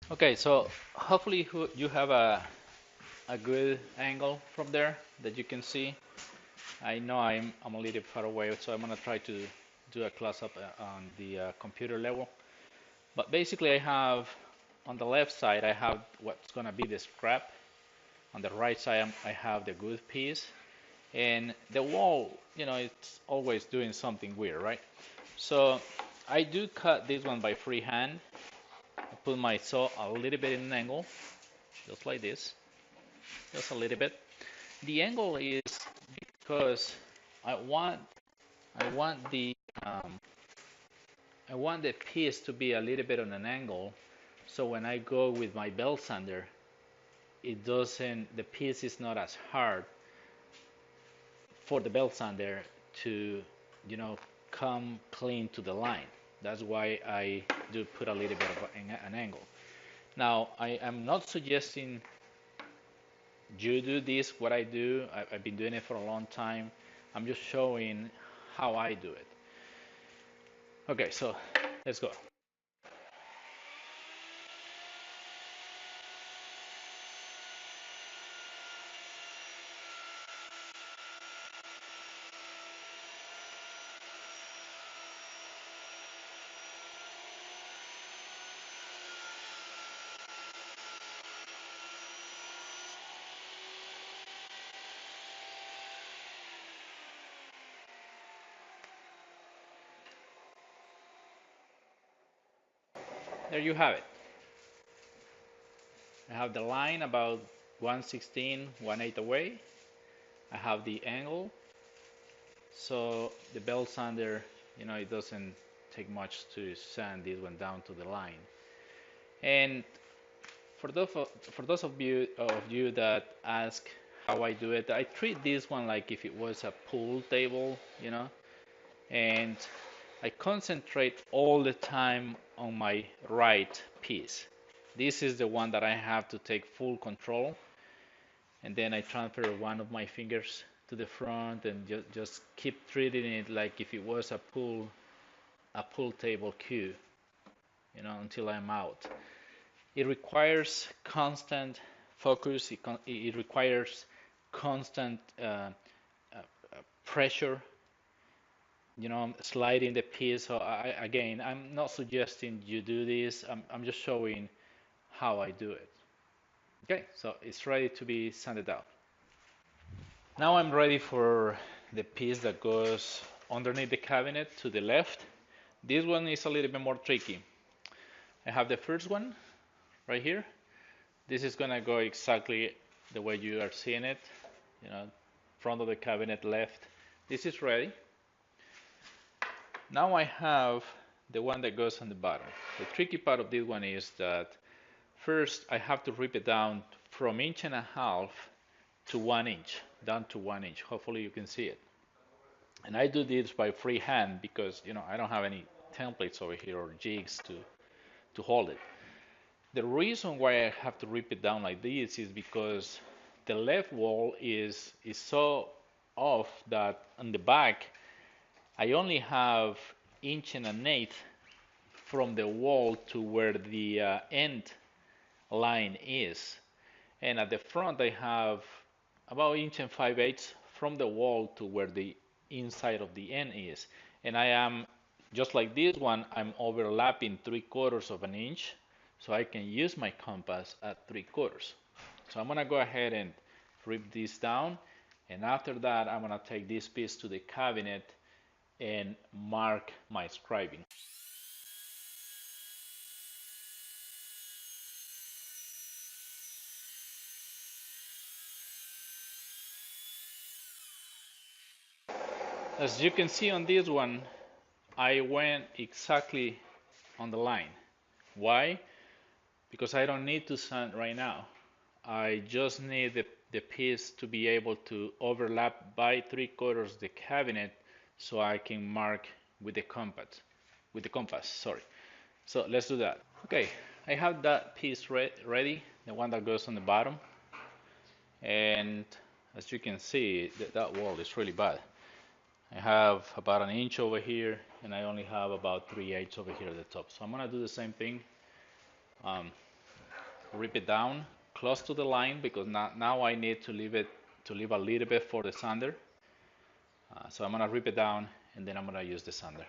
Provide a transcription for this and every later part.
Okay, so hopefully you have a good angle from there that you can see. I know I'm a little far away, so I'm gonna try to do a close-up on the computer level. But basically, I have on the left side, I have what's gonna be the scrap. On the right side, I have the good piece. And the wall, it's always doing something weird, right? So I do cut this one by freehand. I put my saw a little bit in an angle, just like this, just a little bit. The angle is because I want I want the um, I want the piece to be a little bit on an angle, so when I go with my belt sander, the piece is not as hard for the belt sander to, you know, come clean to the line. That's why I do put a little bit of an angle. Now, I am not suggesting you do this, what I do. I've been doing it for a long time. I'm just showing how I do it. Okay, so let's go. There you have it. I have the line about 1/16, 1/8 away. I have the angle, so the belt sander, it doesn't take much to sand this one down to the line. And for those of you that ask how I do it, I treat this one like if it was a pool table, and I concentrate all the time on my right piece. This is the one that I have to take full control, and then I transfer one of my fingers to the front and just keep treating it like if it was a pool table cue, until I'm out. It requires constant focus. It requires constant pressure, sliding the piece. So again, I'm not suggesting you do this. I'm just showing how I do it. Okay, so it's ready to be sanded out. Now I'm ready for the piece that goes underneath the cabinet to the left. This one is a little bit more tricky. I have the first one right here. This is gonna go exactly the way you are seeing it, front of the cabinet left. This is ready. Now I have the one that goes on the bottom. The tricky part of this one is that first I have to rip it down from 1.5 inches to 1 inch, down to 1 inch. Hopefully you can see it. And I do this by freehand because I don't have any templates over here or jigs to hold it. The reason why I have to rip it down like this is because the left wall is so off that on the back I only have 1.1 inches from the wall to where the end line is, and at the front I have about 1.5 inches from the wall to where the inside of the end is, and I am just like this one. I'm overlapping 3/4 of an inch, so I can use my compass at 3/4. So I'm gonna go ahead and rip this down, and after that I'm gonna take this piece to the cabinet and mark my scribing. As you can see on this one, I went exactly on the line. Why? Because I don't need to sand right now. I just need the piece to be able to overlap by 3/4 the cabinet so I can mark with the compass, sorry. So let's do that. Okay, I have that piece ready, the one that goes on the bottom. And as you can see, that wall is really bad. I have about an inch over here, and I only have about 3/8 over here at the top. So I'm gonna do the same thing. Um, rip it down close to the line because now I need to leave a little bit for the sander. So I'm gonna rip it down and then I'm gonna use the sander.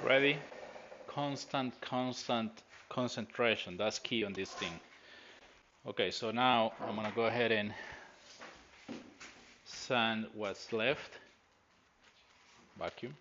Ready? Constant concentration. That's key on this thing. Okay, so now I'm gonna go ahead and sand what's left. Vacuum.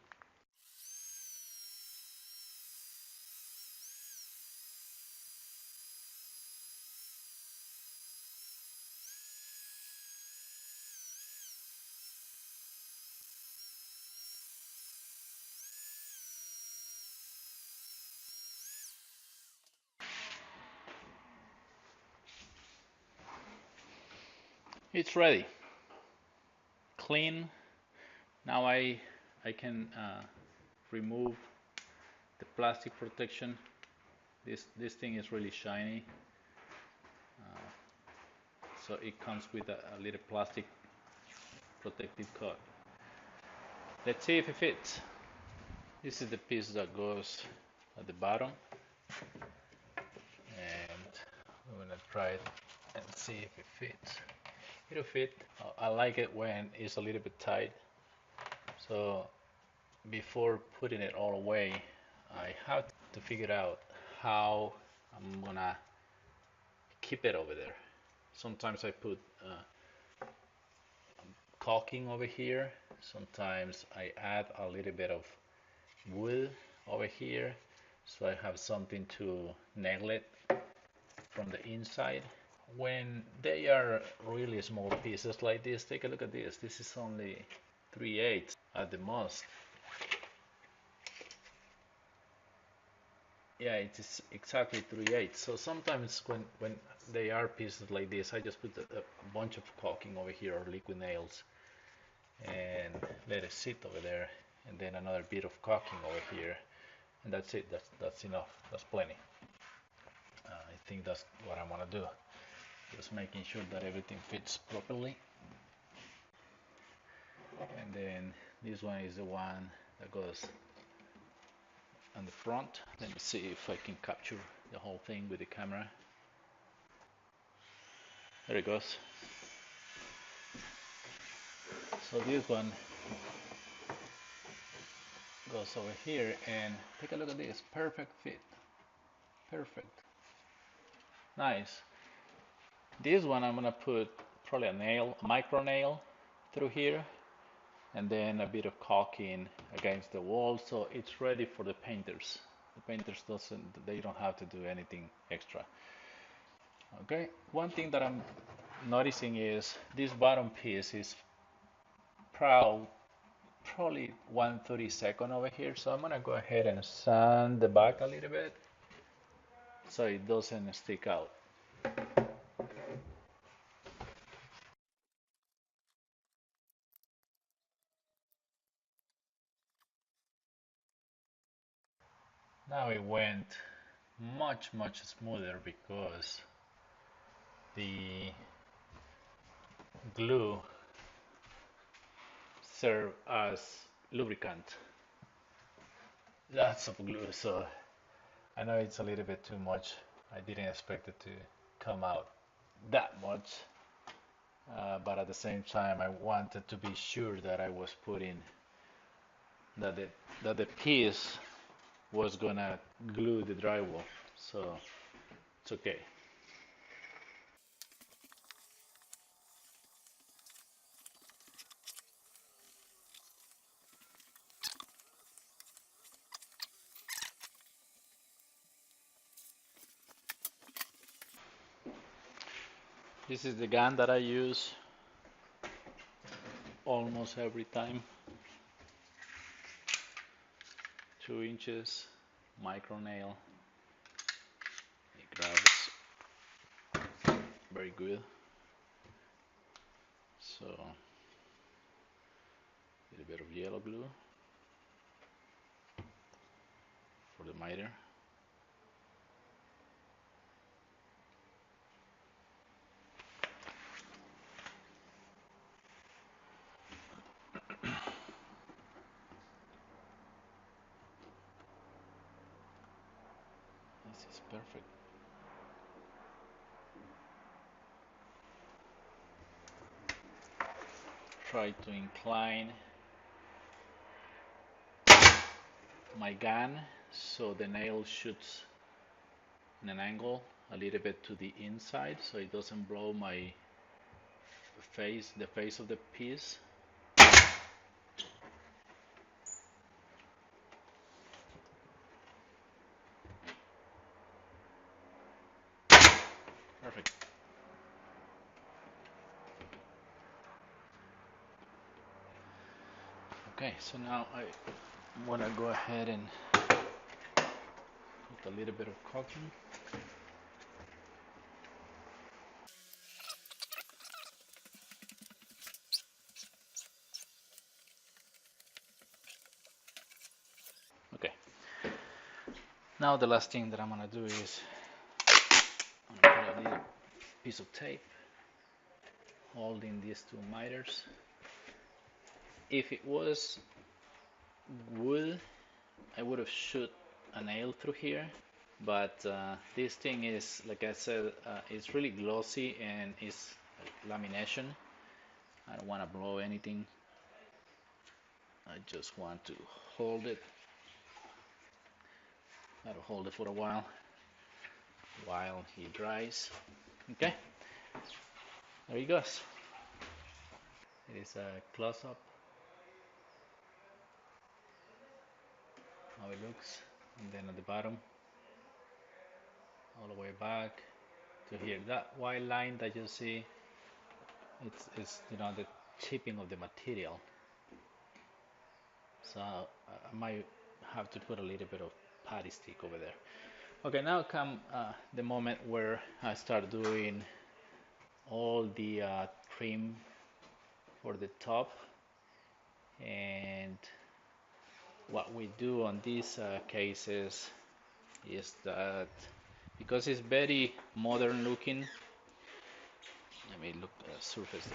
It's ready. Clean. Now I can remove the plastic protection. This thing is really shiny. So it comes with a little plastic protective coat. Let's see if it fits. This is the piece that goes at the bottom, and I'm gonna try it and see if it fits. It'll fit. I like it when it's a little bit tight. So before putting it all away, I have to figure out how I'm gonna keep it over there. Sometimes I put caulking over here. Sometimes I add a little bit of wood over here so I have something to nail it from the inside. When they are really small pieces like this, take a look at this. This is only 3/8 at the most. Yeah, it is exactly 3/8. So sometimes when they are pieces like this, I just put a bunch of caulking over here or liquid nails and let it sit over there, and then another bit of caulking over here, and that's it. That's enough. That's plenty. I think that's what I'm gonna do. Just making sure that everything fits properly. And then this one is the one that goes on the front. Let me see if I can capture the whole thing with the camera. There it goes. So this one goes over here, and take a look at this. Perfect fit. Perfect. Nice. This one I'm gonna put probably a nail, a micro nail through here, and then a bit of caulking against the wall, so it's ready for the painters. The painters they don't have to do anything extra. Okay, one thing that I'm noticing is this bottom piece is probably 1/32 over here, so I'm gonna go ahead and sand the back a little bit so it doesn't stick out. Now it went much smoother because the glue served as lubricant. Lots of glue, so I know it's a little bit too much. I didn't expect it to come out that much, but at the same time I wanted to be sure that I was putting that the piece was gonna glue the drywall, so it's okay. This is the gun that I use almost every time. 2 inches, micro nail. It grabs very good. So a little bit of yellow glue for the miter. This is perfect. Try to incline my gun so the nail shoots in an angle a little bit to the inside so it doesn't blow my face, the face of the piece. Perfect. Okay, so now I want to go ahead and put a little bit of caulking. Okay. Now the last thing that I'm gonna do is I'm gonna put a little piece of tape holding these 2 miters. If it was wood, I would have shot a nail through here, but this thing is, like I said, it's really glossy and it's lamination. I don't want to blow anything. I just want to hold it. I'll hold it for a while he dries. Okay, there he goes. It is a close-up how it looks, and then at the bottom all the way back to here. That white line that you see, it's the chipping of the material. So I might have to put a little bit of patty stick over there. Okay, now come the moment where I start doing all the trim for the top. And what we do on these cases is that because it's very modern looking, let me look at the surface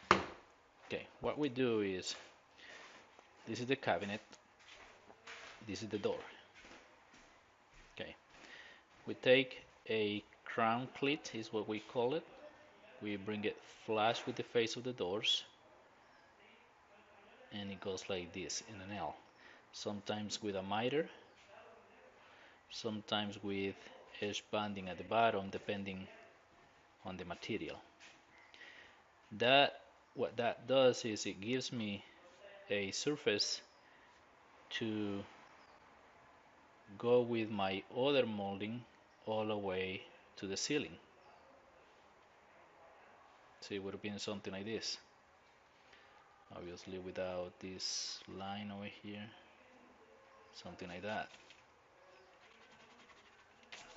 there. Okay, what we do is, this is the cabinet, this is the door. Okay, we take a crown cleat, is what we call it. We bring it flush with the face of the doors, and it goes like this in an L. Sometimes with a miter, sometimes with edge banding at the bottom, depending on the material. What that does is it gives me a surface to go with my other molding all the way to the ceiling. So it would have been something like this. Obviously without this line over here, something like that,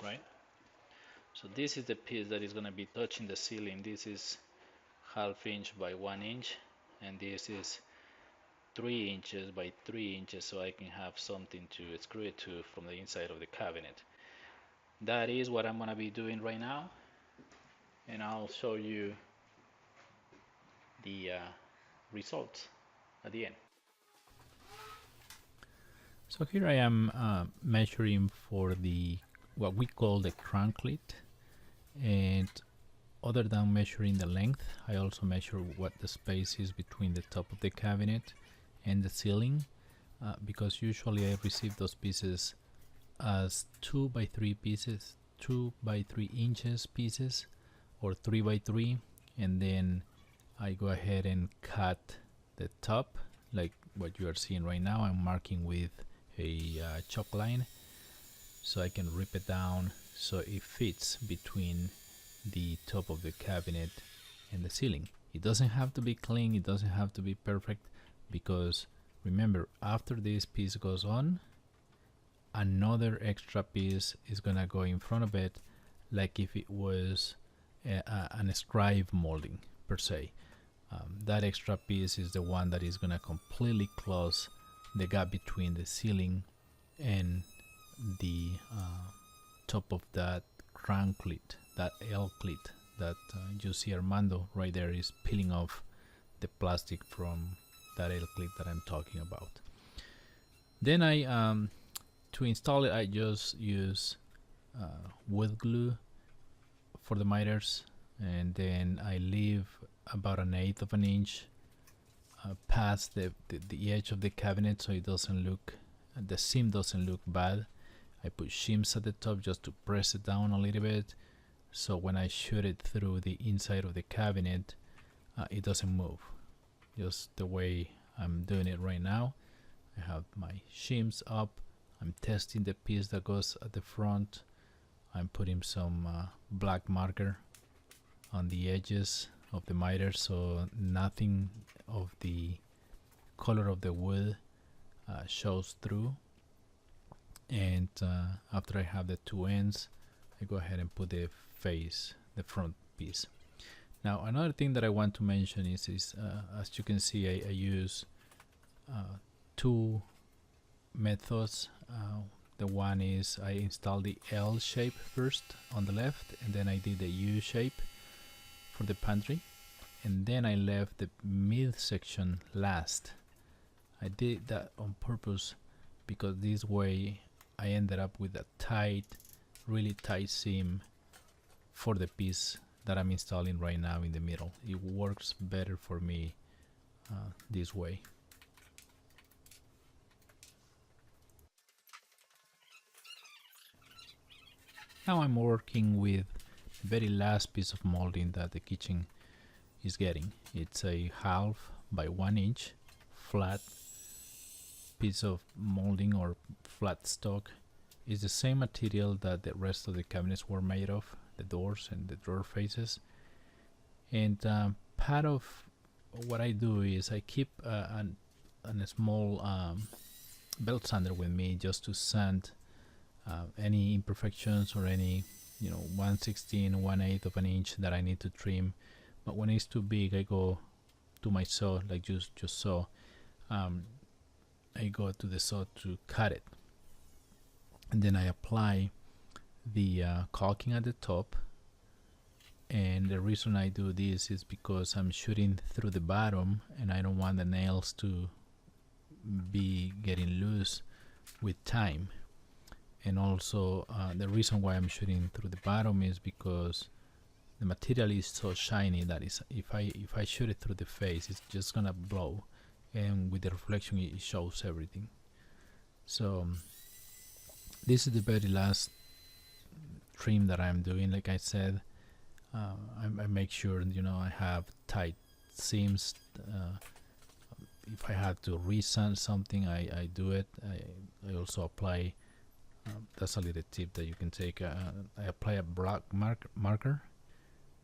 right? So this is the piece that is going to be touching the ceiling. This is 1/2 inch by 1 inch, and this is 3 inches by 3 inches, so I can have something to screw it to from the inside of the cabinet. That is what I'm going to be doing right now, and I'll show you the results at the end. So here I am measuring for the what we call the crown cleat, and other than measuring the length, I also measure what the space is between the top of the cabinet and the ceiling, because usually I receive those pieces as 2 by 3 pieces, 2 by 3 inches pieces, or 3 by 3, and then I go ahead and cut the top like what you are seeing right now. I'm marking with a chalk line so I can rip it down so it fits between the top of the cabinet and the ceiling. It doesn't have to be clean, it doesn't have to be perfect, because remember, after this piece goes on, another extra piece is gonna go in front of it, like if it was an scribe molding per se. That extra piece is the one that is gonna completely close the gap between the ceiling and the top of that crown cleat, that L cleat that you see Armando right there is peeling off the plastic from that L cleat that I'm talking about. Then to install it, I just use wood glue for the miters, and then I leave about 1/8 of an inch past the edge of the cabinet, so it doesn't look, the seam doesn't look bad. I put shims at the top just to press it down a little bit, so when I shoot it through the inside of the cabinet, it doesn't move, just the way I'm doing it right now. I have my shims up, I'm testing the piece that goes at the front, I'm putting some black marker on the edges of the miter so nothing of the color of the wood shows through. And after I have the two ends, I go ahead and put the face, the front piece. Now another thing that I want to mention is as you can see, I use two methods. The one is I installed the L shape first on the left, and then I did the U shape for the pantry, and then I left the mid section last. I did that on purpose because this way I ended up with a tight, really tight seam for the piece that I'm installing right now in the middle. It works better for me this way. Now I'm working with the very last piece of molding that the kitchen is getting. It's a 1/2 by 1 inch flat piece of molding or flat stock. It's the same material that the rest of the cabinets were made of, the doors and the drawer faces. And part of what I do is I keep a small belt sander with me just to sand any imperfections or any 1/16, 1/8 of an inch that I need to trim. But when it's too big, I go to my saw, like you just saw. I go to the saw to cut it, and then I apply the caulking at the top. And the reason I do this is because I'm shooting through the bottom, and I don't want the nails to be getting loose with time. And also the reason why I'm shooting through the bottom is because the material is so shiny that if I shoot it through the face, it's just gonna blow, and with the reflection it shows everything. So this is the very last trim that I'm doing. Like I said, I make sure I have tight seams. If I have to resand something, I do it. I also apply. That's a little tip that you can take. I apply a black marker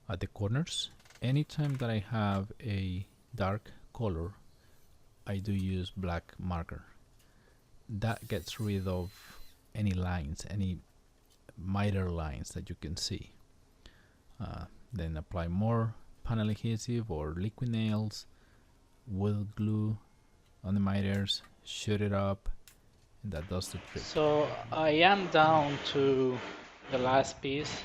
at the corners. Anytime that I have a dark color, I do use black marker. That gets rid of any lines, any miter lines that you can see. Then apply more panel adhesive or liquid nails, wood glue on the miters, shoot it up, and that does the trick. So I am down to the last piece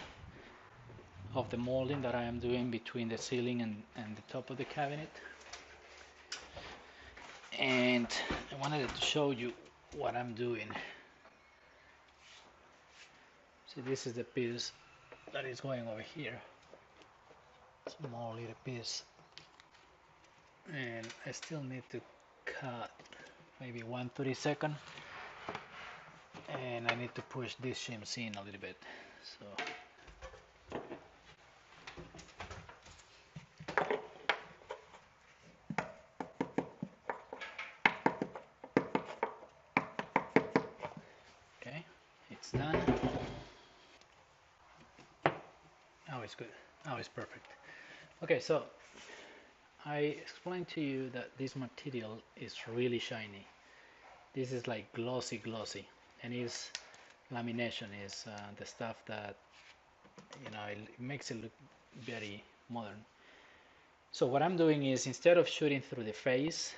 of the molding that I am doing between the ceiling and the top of the cabinet. And I wanted to show you what I'm doing. See, this is the piece that is going over here. Small little piece. And I still need to cut maybe 1/32, and I need to push these shims in a little bit. So okay, it's done. Now it's good. Now it's perfect. Okay, so I explained to you that this material is really shiny. This is like glossy, and is lamination is the stuff that it makes it look very modern. So what I'm doing is, instead of shooting through the face,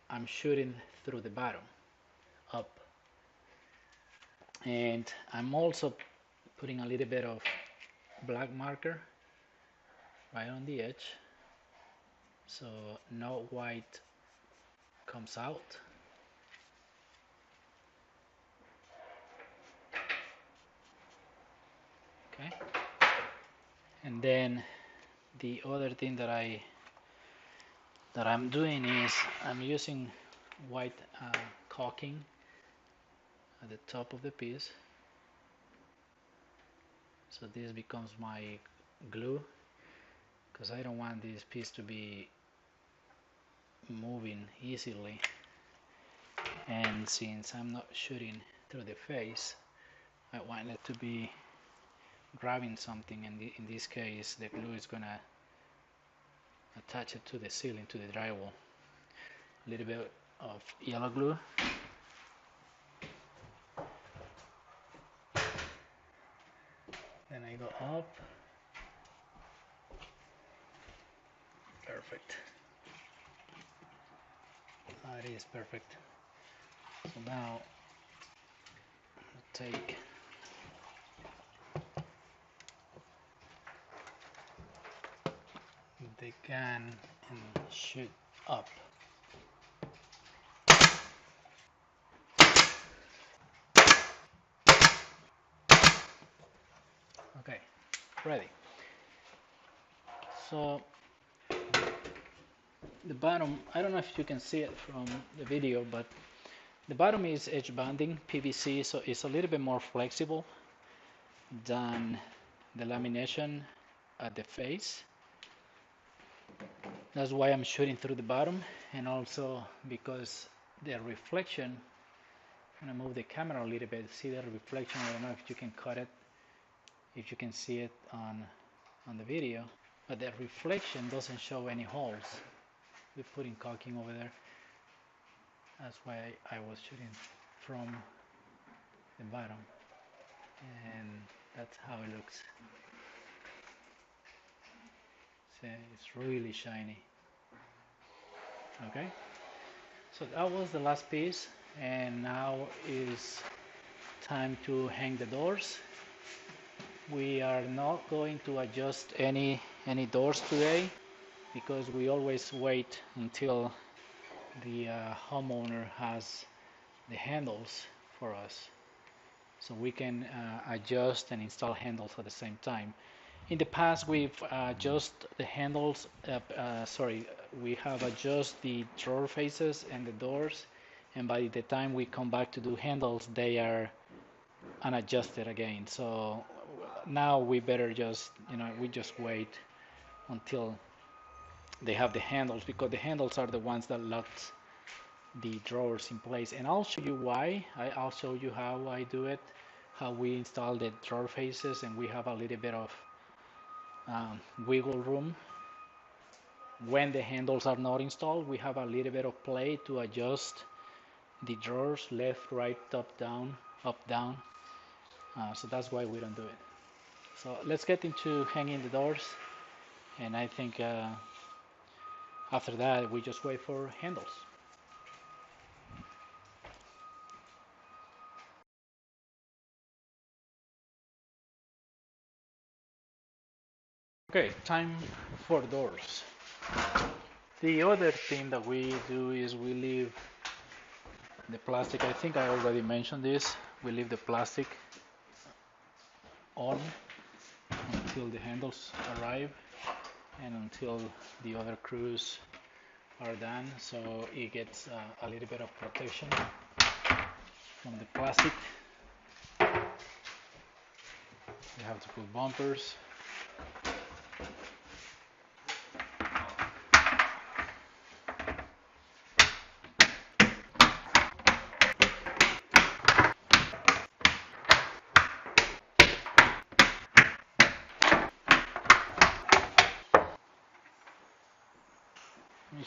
I'm shooting through the bottom up, and I'm also putting a little bit of black marker right on the edge so no white comes out. Okay, and then the other thing that I'm doing is I'm using white caulking at the top of the piece, so this becomes my glue, because I don't want this piece to be moving easily, and since I'm not shooting through the face, I want it to be grabbing something, and in this case the glue is gonna attach it to the ceiling, to the drywall. A little bit of yellow glue, then I go up. Perfect. That is perfect. So now I'll take the gun and shoot up. Okay, ready. So the bottom, I don't know if you can see it from the video, but the bottom is edge banding PVC, so it's a little bit more flexible than the lamination at the face. That's why I'm shooting through the bottom, and also because the reflection, I'm gonna move the camera a little bit, see the reflection. I don't know if you can cut it, if you can see it on the video, but the reflection doesn't show any holes. We're putting caulking over there. That's why I was shooting from the bottom, and that's how it looks. See, it's really shiny. Okay, so that was the last piece, and now is time to hang the doors. We are not going to adjust any doors today, because we always wait until the homeowner has the handles for us, so we can adjust and install handles at the same time. In the past, we've adjusted the handles, we have adjusted the drawer faces and the doors, and by the time we come back to do handles, they are unadjusted again. So now we better just, we just wait until they have the handles, because the handles are the ones that lock the drawers in place. And I'll show you why. I'll show you how I do it, how we install the drawer faces, and we have a little bit of wiggle room. When the handles are not installed, we have a little bit of play to adjust the drawers left, right, up, down, so that's why we don't do it. So let's get into hanging the doors, and I think after that we just wait for handles. Okay, time for doors. The other thing that we do is we leave the plastic. I think I already mentioned this. We leave the plastic on until the handles arrive and until the other crews are done, so it gets a little bit of protection from the plastic. You have to put bumpers.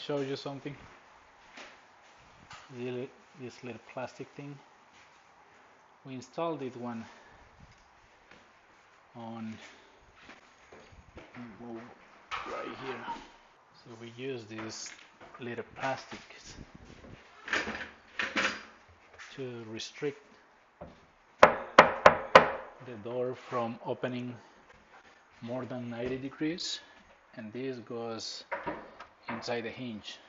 show you something. This little plastic thing. We installed it one on right here. So we use these little plastics to restrict the door from opening more than 90 degrees, and this goes inside the hinge.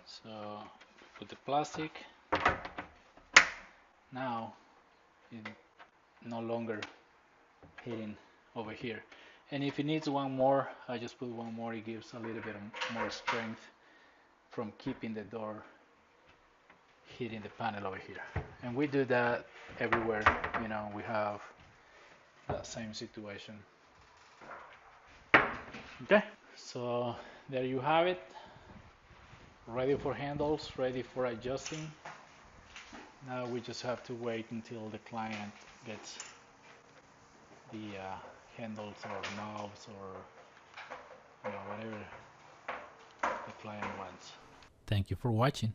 So put the plastic. Now it's no longer hitting over here. And if it needs one more, I just put one more. It gives a little bit more strength from keeping the door hitting the panel over here. And we do that everywhere, you know, we have that same situation. Okay, so there you have it. Ready for handles, ready for adjusting. Now we just have to wait until the client gets the handles or knobs or whatever the client wants. Thank you for watching.